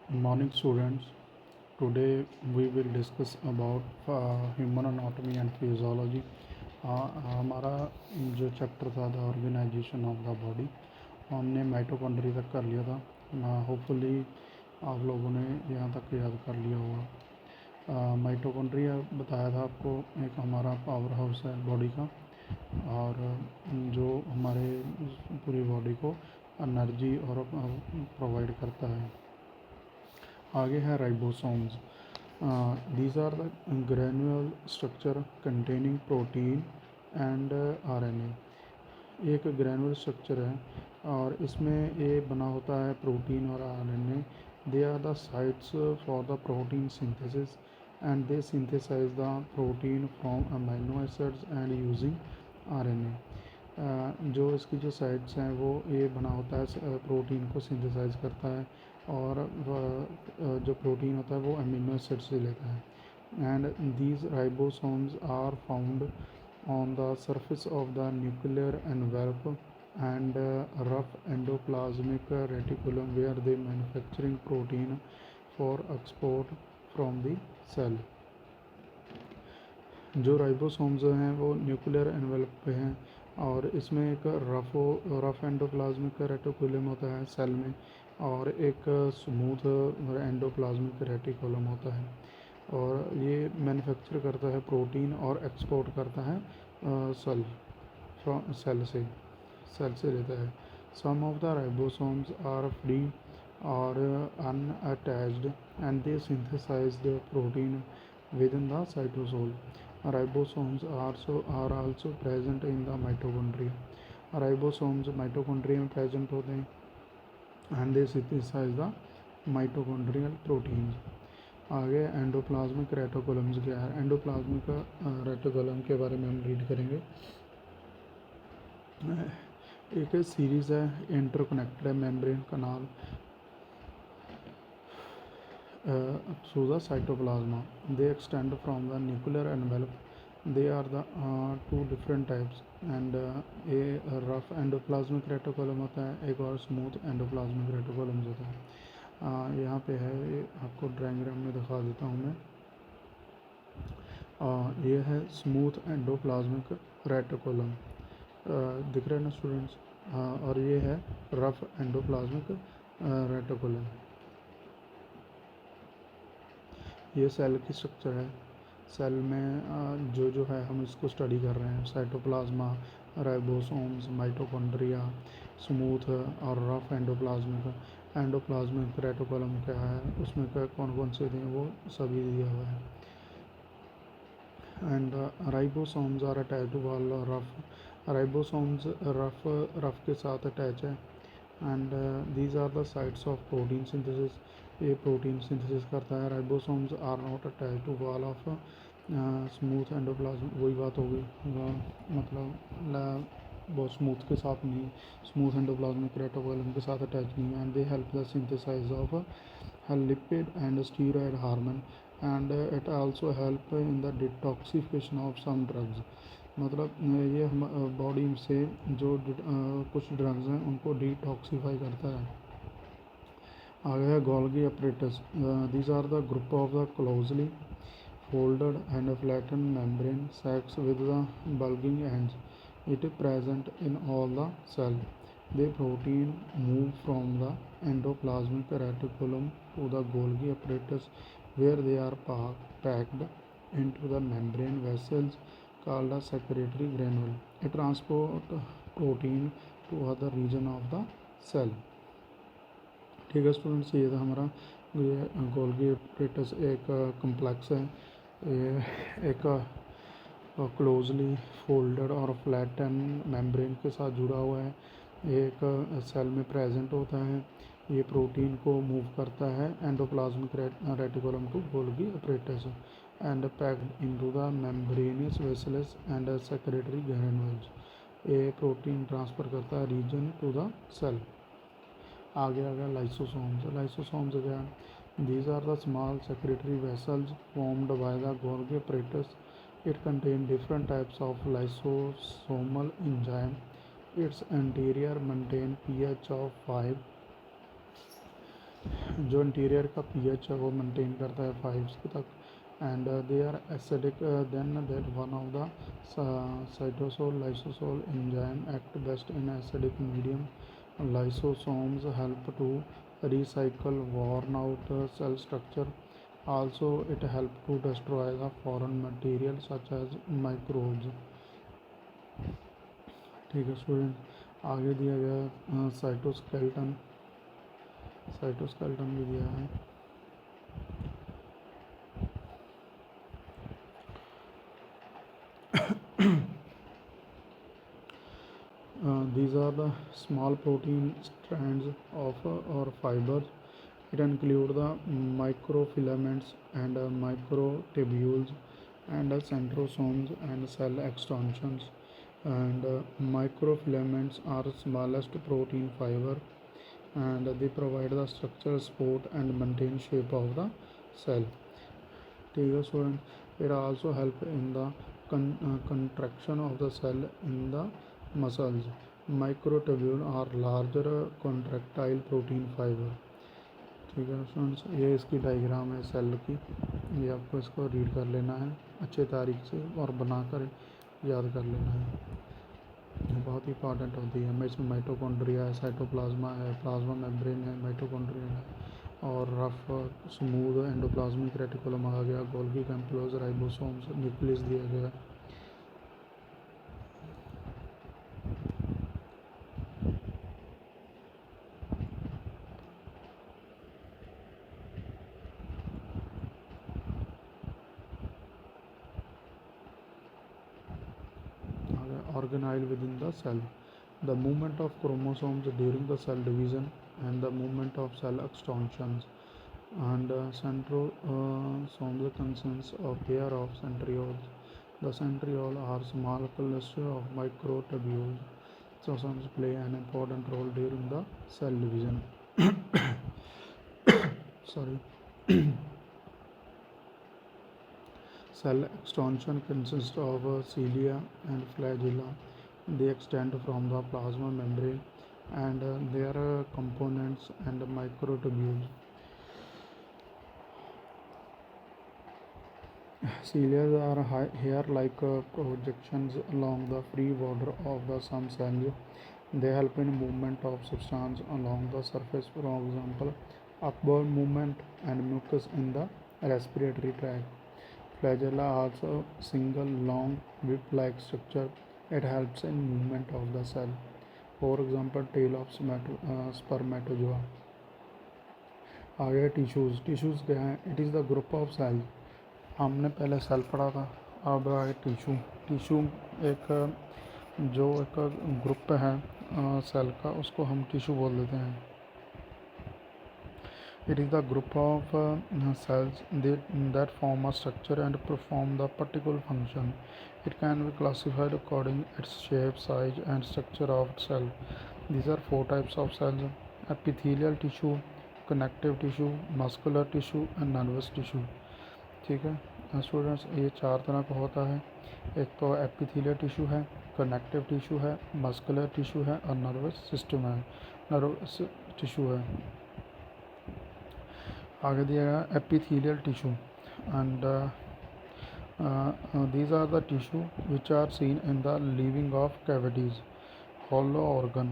Morning students. Today we will discuss about human anatomy and physiology. हमारा जो chapter था the organisation of the body, हमने mitochondria तक कर लिया था। होपफुली आप लोगों ने यहाँ तक याद कर लिया होगा। माइटोकॉन्ड्रिया बताया था आपको, एक हमारा पावर हाउस है बॉडी का, और जो हमारे पूरी बॉडी को एनर्जी और प्रोवाइड करता है। आगे है ribosomes. These are the granule structure containing protein and RNA. एक ग्रेन्यूल स्ट्रक्चर है और इसमें ये बना होता है प्रोटीन और RNA. They are the sites for the protein synthesis and they synthesise the protein from amino acids and using RNA. जो इसकी जो साइट्स हैं वो ये बना होता है, प्रोटीन को सिंथेसाइज करता है, और जो प्रोटीन होता है वो अमीनो एसिड से लेता है। And these ribosomes are found on the surface of the nuclear envelope and rough endoplasmic reticulum where they manufacturing protein for export from the cell. जो राइबोसोम्स हैं वो न्यूक्लियर एनवेलप पे हैं, और इसमें एक रफ एंडोप्लाज्मिक रेटिकुलम होता है सेल में, और एक स्मूथ एंडोप्लाज्मिक रेटिकुलम होता है, और ये मैन्युफैक्चर करता है प्रोटीन और एक्सपोर्ट करता है सेल सेल से लेता है। Some of the ribosomes are free और unattached and they synthesise the protein within the cytosol. Ribosomes are also present in the mitochondria. Ribosomes mitochondria में present होते हैं and they synthesize the mitochondrial proteins. आगे endoplasmic reticulums क्या है। Endoplasmic reticulum के बारे में हम रीड करेंगे। एक सीरीज़ है, interconnected membrane canal through the cytoplasma. They extend from the nuclear envelope. They are the two different types, and a rough endoplasmic reticulum होता है, एक और स्मूथ एंडोप्लाज्मिक रेटिकुलम होता है। यहाँ पे है, आपको डायग्राम में दिखा देता हूँ मैं। ये है स्मूथ एंडोप्लाज्मिक रेटिकुलम, दिख रहा है ना स्टूडेंट्स। और ये है रफ एंडोप्लाज्मिक रेटिकुलम। ये सेल की स्ट्रक्चर है। सेल में जो है हम इसको स्टडी कर रहे हैं, साइटोप्लाज्मा, राइबोसोम्स, माइटोकॉन्ड्रिया, स्मूथ और रफ एंडोप्लाज्मिक रेटिकुलम क्या है, उसमें कौन कौन से थे वो सभी दिया हुआ है। And ribosomes are attach to all rough. Ribosomes rough के साथ अटैच है। And these are the sites of protein synthesis. ये प्रोटीन सिंथेसिस करता है। Ribosomes are not attach to wall of smooth endoplasm. वही बात होगी, मतलब बहुत स्मूथ के साथ नहीं, स्मूथ एंडोप्लाज्मिक रेटिकुलम के साथ अटैच नहीं है। And they help the synthesise of lipid and steroid hormone, and it also help in the detoxification of some drugs. मतलब ये हम बॉडी से जो कुछ ड्रग्स हैं उनको डिटॉक्सीफाई करता है। आगे है Golgi apparatus. These are the group of the closely folded and flattened membrane sacs with the bulging ends. It is present in all the cell. The protein move from the endoplasmic reticulum to the Golgi apparatus, where they are packed into the membrane vessels called a secretory granule. It transport protein to other region of the cell. ठीक है students, ये था हमारा ये Golgi apparatus एक complex है। ये एक क्लोजली फोल्डेड और फ्लैटन मेम्ब्रेन के साथ जुड़ा हुआ है। ये एक सेल में प्रेजेंट होता है। ये प्रोटीन को मूव करता है endoplasmic reticulum to Golgi apparatus and packed into the membranous vessels and secretory granules. ये प्रोटीन ट्रांसफ़र करता है रीजन टू द सेल। आगे आ गया लाइसोसोम्स। लाइसोसोम्स क्या है? These are the small secretory vessels formed by the Golgi apparatus. It contains different types of lysosomal enzyme. Its interior maintain pH of 5 जो interior का pH है वो maintain करता है 5 तक, and they are acidic then that one of the cytosol lysosome enzyme act best in acidic medium. Lysosomes help to recycle worn out cell structure. Also, it helps to destroy the foreign material such as microbes. ठीक है student, आगे दिया गया cytoskeleton. Cytoskeleton भी दिया है. These are the small protein strands of or fibers. It include the microfilaments and microtubules and centrosomes and cell extensions. And microfilaments are smallest protein fiber, and they provide the structural support and maintain shape of the cell. ठीक है student, it also help in the contraction of the cell in the muscles. Microtubule are larger contractile protein fiber. ठीक है students, ये इसकी diagram है cell की. ये आपको इसको रीड कर लेना है अच्छे तारीख से और बनाकर याद कर लेना है. ये बहुत ही इंपॉर्टेंट होती है. इसमें माइटोकॉन्ड्रिया है, साइटोप्लाज्मा है, प्लाज्मा मेम्ब्रेन है, माइटोकॉन्ड्रिया है, और रफ स्मूथ एंडोप्लाज्मिक रेटिकुलम आ गया, गोल्गी कैम्पलोज, राइबोसोम्स, न्यूक्लियस दिया गया. Organelle within the cell. The movement of chromosomes during the cell division and the movement of cell extensions. And centrosomes consists of pair of centrioles. The centriole are small cluster of microtubules. Centrioles play an important role during the cell division. Sorry. Cell extension consists of cilia and flagella. They extend from the plasma membrane and their components and microtubules. Cilia are hair-like projections along the free border of the some cells. They help in movement of substance along the surface, for example, upward movement and mucus in the respiratory tract. Flagella also single long whip-like structure. It helps in movement of the cell. For example, tail of spermatozoa. आगे tissues. Tissues क्या है? It is the group of cell. हमने पहले cell पढ़ा था, अब आगे tissue. Tissue एक जो एक ग्रुप है सेल का, उसको हम टिश्यू बोल देते हैं. It is the group of cells that form a structure and perform the particular function. It can be classified according to its shape, size, and structure of cell. These are 4 types of cells: epithelial tissue, connective tissue, muscular tissue, and nervous tissue. ठीक है students, ये 4 तरह का होता है. एक तो epithelial tissue है, कनेक्टिव टिश्यू है, मस्कुलर टिश्यू है और नर्वस सिस्टम है, नर्वस टिश्यू है. आगे दिया गया epithelial tissue. And these are the tissue which are seen in the living of cavities, hollow organ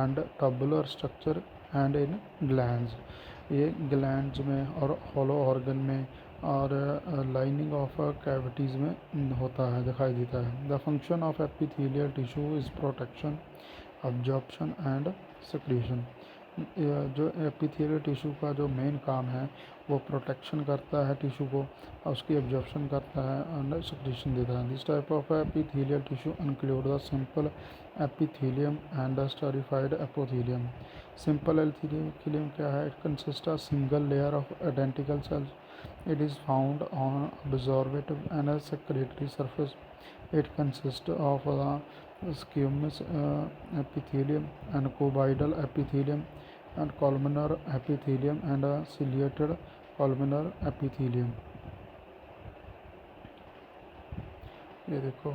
and tubular structure and in glands. ये glands में और hollow organ में और lining of cavities में होता है, दिखाई देता है. The function of epithelial tissue is protection, absorption and secretion. जो एपिथेलियल टिश्यू का जो मेन काम है वो प्रोटेक्शन करता है टिश्यू को, और उसकी एब्जॉर्प्शन करता है और सिक्रीशन देता है. This type of epithelial tissue include the simple epithelium and the stratified epithelium. Simple epithelium क्या है? It consist of single layer of identical cells. It is found on absorptive and secretory surface. It consists of the squamous epithelium and cuboidal epithelium and columnar epithelium and ciliated columnar epithelium. ये देखो,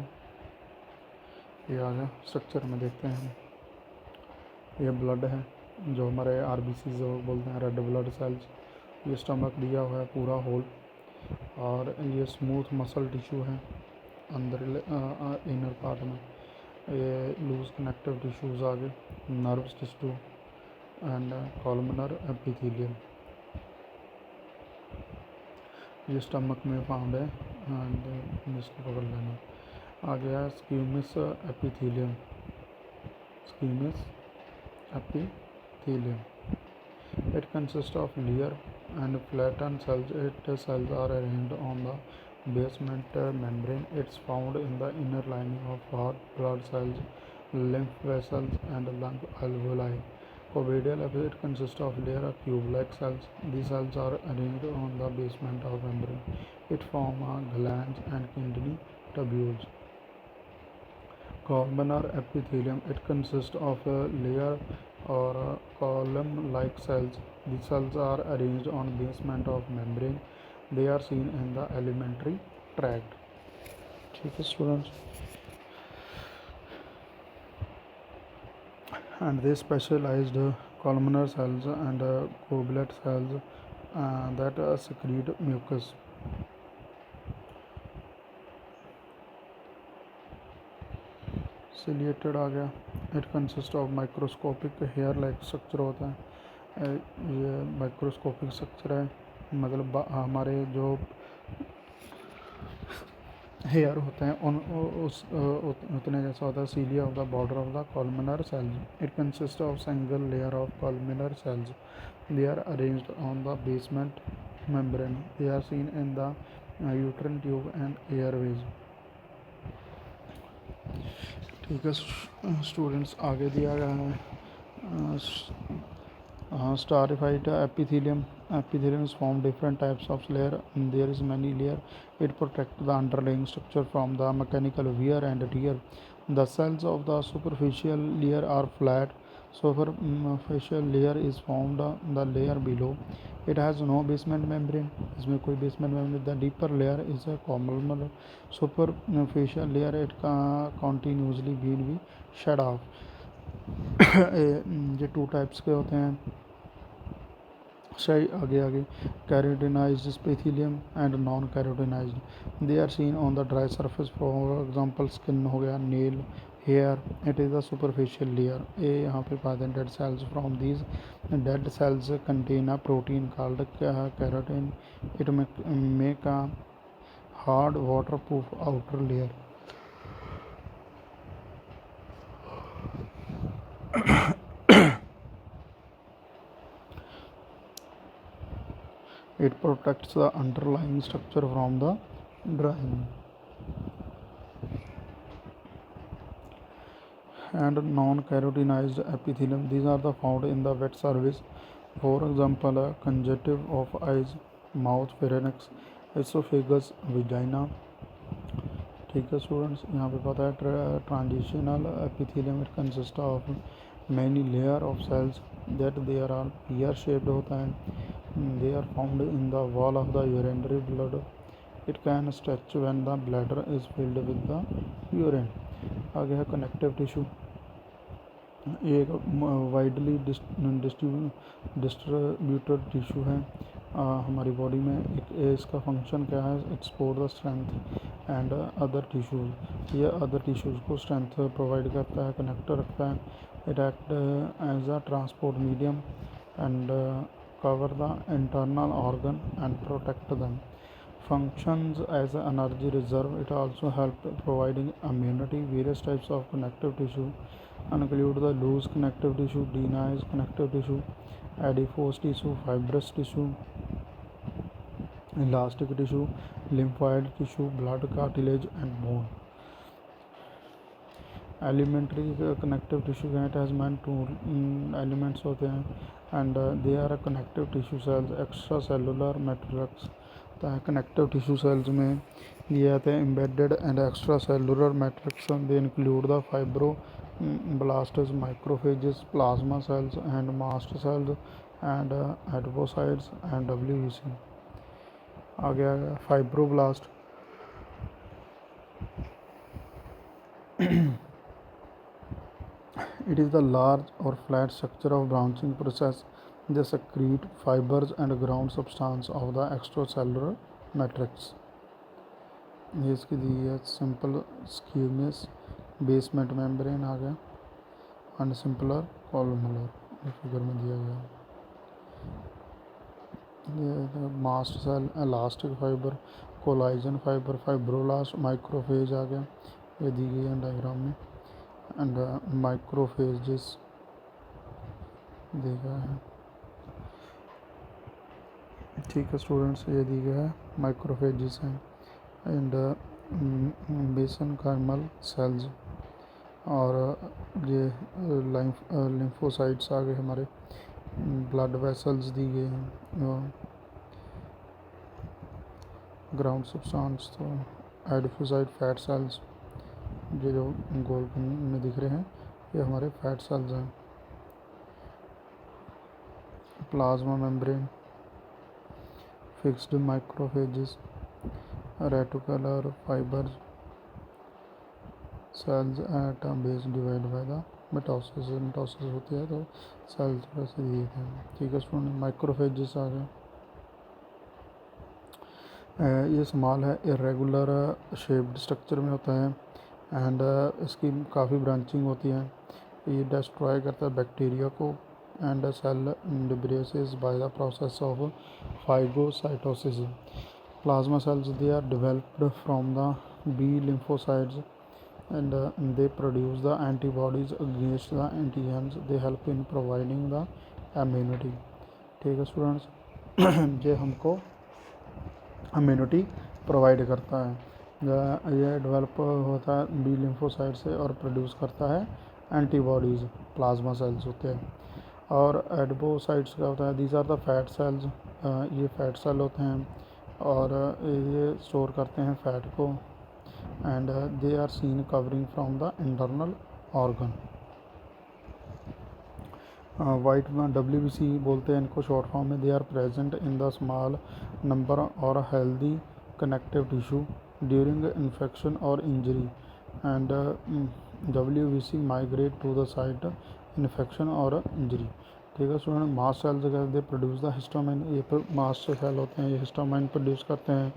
ये आ गया structure में देखते हैं. ये blood है, जो हमारे आरबीसी जो बोलते हैं रेड ब्लड सेल्स। ये स्टमक दिया हुआ है पूरा होल, और ये स्मूथ मसल टिश्यू है अंदर इनर पार्ट में। ये लूज कनेक्टिव टिश्यूज़ आगे, nerves tissue and columnar epithelium, ये स्टमक में फाउंड है एंड इसको पकड़ लेना। आ गया स्क्यूमस epithelium. स्क्यूमस epithelium. It consists of layer and flattened cells. Its cells are arranged on the basement membrane. It's found in the inner lining of heart, blood cells, lymph vessels, and lung alveoli. Ovidial epithelium consists of layer of tube-like cells. These cells are arranged on the basement of membrane. It forms glands and kidney tubules. Columnar epithelium. It consists of a layer or column-like cells. These cells are arranged on basement of membrane. They are seen in the alimentary tract. ठीक है students, and they specialized columnar cells and goblet cells that secrete mucus. Ciliated आ गया. It consists of microscopic hair-like structure होता है. ये microscopic structure है, मतलब हमारे जो हेयर होते हैं उन उस उतने जैसा होता है. Cilia of the border of the columnar cells. It consist of single layer of columnar cells. They are arranged on the basement membrane. They are seen in the uterine tube and airways. ठीक है students, आगे दिया गया है stratified epithelium. Epithelium is formed different types of layer. There is many layer. It protects the underlying structure from the mechanical wear and tear. The cells of the superficial layer are flat. Superficial layer is formed the layer below. It has no basement membrane. इसमें कोई basement membrane. The deeper layer is a columnar. Superficial layer it continuously being shed off. ये two types के होते हैं. आगे keratinized epithelium and non keratinized. They are seen on the dry surface. For example skin हो गया, nail, hair. It is the superficial layer. ये यहाँ पे पाते हैं dead cells. From these dead cells contain a protein called keratin. It make a hard waterproof outer layer. It protects the underlying structure from the drying. And non-keratinized epithelium. These are the found in the wet surface. For example, conjunctive of eyes, mouth, pharynx, esophagus, vagina. ठीक है students, यहाँ पे पता है transitional epithelium. It consist of many layer of cells that there are pear shaped होता है. They are found in the wall of the urinary blood. It can stretch when the bladder is filled with the urine. आगे है connective tissue. ये एक widely distributed tissue है हमारी body में. इसका फंक्शन क्या है? Export the strength and other tissues. ये अदर टिश्यूज़ को स्ट्रेंथ प्रोवाइड करता है, कनेक्ट रखता है. It act as a transport medium and cover the internal organ and protect them. Functions as an energy reserve. It also helps providing immunity. Various types of connective tissue include the loose connective tissue, dense connective tissue, adipose tissue, fibrous tissue, elastic tissue, lymphoid tissue, blood, cartilage and bone. Elementary connective tissue है, it has meant two elements होते हैं and they are connective tissue cells. Extracellular matrix. Connective tissue cells में दिए जाते हैं embedded and extracellular matrix. They include the fibroblasts, macrophages, plasma cells and mast cells and adipocytes and WBC. आ गया fibroblast. It It is the large or flat structure of branching process. They secrete fibers and ground substance of the extracellular matrix. ये इसकी दी है simple squamous basement membrane आ गया and simpler columnar figure में दिया गया। ये mast cell elastic fibre collagen fibre fibroblast macrophage आ गया, ये दी गई है डायग्राम में एंड माइक्रोफेजेस दिया है। ठीक है स्टूडेंट्स, ये दी गया है माइक्रोफेजेस हैं एंड बेसनकाइमल सेल्स और ये लिम्फोसाइट्स आ गए हमारे, ब्लड वेसल्स दी गए हैं, ग्राउंड सब्सटेंस तो एडिपोसाइट फैट सेल्स ये जो गोल में दिख रहे हैं ये हमारे फैट सेल्स हैं। Plasma membrane, fixed microphages, reticular fibres, cells at base divide by the mitosis होती है तो सेल्स वैसे दिए थे। ठीक है स्टूडेंट, माइक्रोफेजेस आ गए। ये स्मॉल है, इरेगुलर शेप्ड स्ट्रक्चर में होता है एंड इसकी काफ़ी ब्रांचिंग होती है। ये डिस्ट्रॉय करता है बैक्टीरिया को and cell debris by the process of phagocytosis. Plasma cells they are developed from the B lymphocytes and they produce the antibodies against the antigens. They help in providing the immunity. ठीक है students, ये हमको immunity provide करता है। ये develop होता है B lymphocyte से और प्रोड्यूस करता है एंटीबॉडीज़, प्लाज्मा सेल्स होते हैं। और एडिपोसाइट्स क्या होता है, these are the fat cells, ये फैट सेल होते हैं और ये स्टोर करते हैं फैट को and they are seen covering from the internal organ. White WBC बोलते हैं इनको शॉर्ट फॉर्म में। They are present in the small number और healthy connective tissue during infection और injury and WBC migrate to the site infection और injury. ठीक है student, mast cells they produce the histamine, ये मास्ट सेल होते हैं, ये हिस्टामाइन प्रोड्यूस करते हैं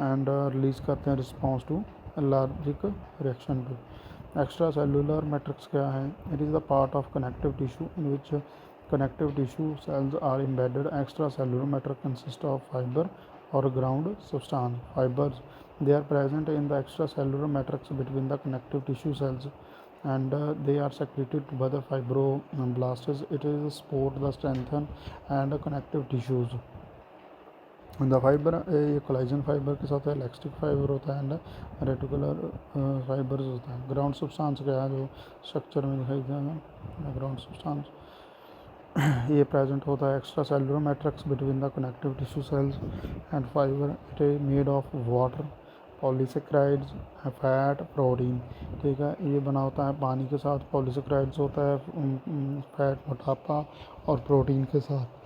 एंड रिलीज करते हैं response to allergic reaction to. Extra cellular matrix क्या है, it is the part of connective tissue in which connective tissue cells are embedded. Extra cellular matrix consist of fibre और ground substance fibres, they are present in the extracellular matrix between the connective tissue cells and they are secreted by the fibroblasts. It is support the strengthen and connective tissues. The fibre ये collision fibre के साथ elastic fibre होता है and reticular fibres होता है। Ground substance क्या है जो स्ट्रक्चर में दिखाई देगा, ग्राउंड सब्सटेंस ये प्रेजेंट होता है extra cellular matrix between the connective tissue sales and fibre. It is made of water, polysaccharides, fat, protein. ठीक है, ये बना होता है पानी के साथ, पॉलीसेक्राइड्स होता है फैट मोटापा और प्रोटीन के साथ।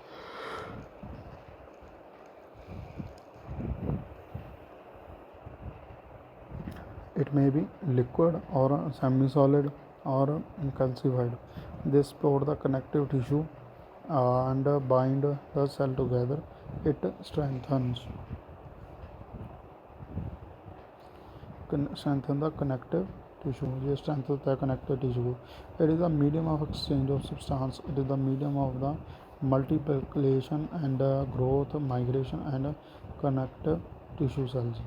It may be liquid or semi-solid or calcified. They support the connective tissue and bind the cell together. It strengthens the connective tissue. ये strength होता है connective tissue. It is the medium of exchange of substance. It is the medium of the multiplication and growth, migration and connective tissue cells.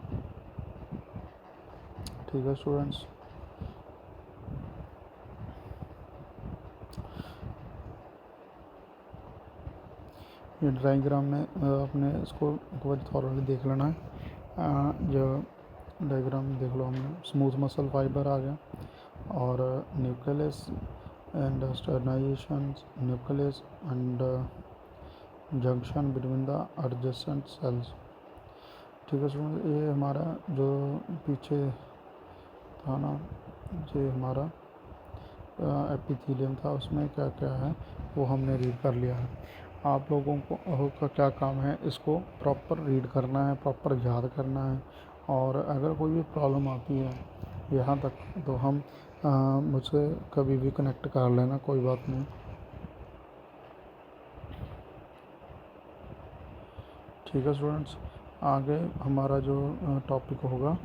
ठीक है students, ये diagram में अपने इसको thoroughly देख लेना है। जो डायग्राम देख लो हमने, स्मूथ मसल फाइबर आ गया और nucleus and striation nucleus and junction between the adjacent cells. ठीक है स्टूडेंट, ये हमारा जो पीछे था ना, ये हमारा एपिथेलियम था, उसमें क्या क्या है वो हमने रीड कर लिया है। आप लोगों को का क्या काम है, इसको प्रॉपर रीड करना है, प्रॉपर याद करना है और अगर कोई भी प्रॉब्लम आती है यहाँ तक तो हम मुझसे कभी भी कनेक्ट कर लेना, कोई बात नहीं। ठीक है स्टूडेंट्स, आगे हमारा जो टॉपिक होगा,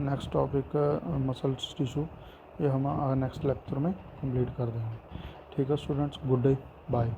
नेक्स्ट टॉपिक मसल टिश्यू, ये हम नेक्स्ट लेक्चर में कंप्लीट कर देंगे। ठीक है स्टूडेंट्स, गुड डे, बाय।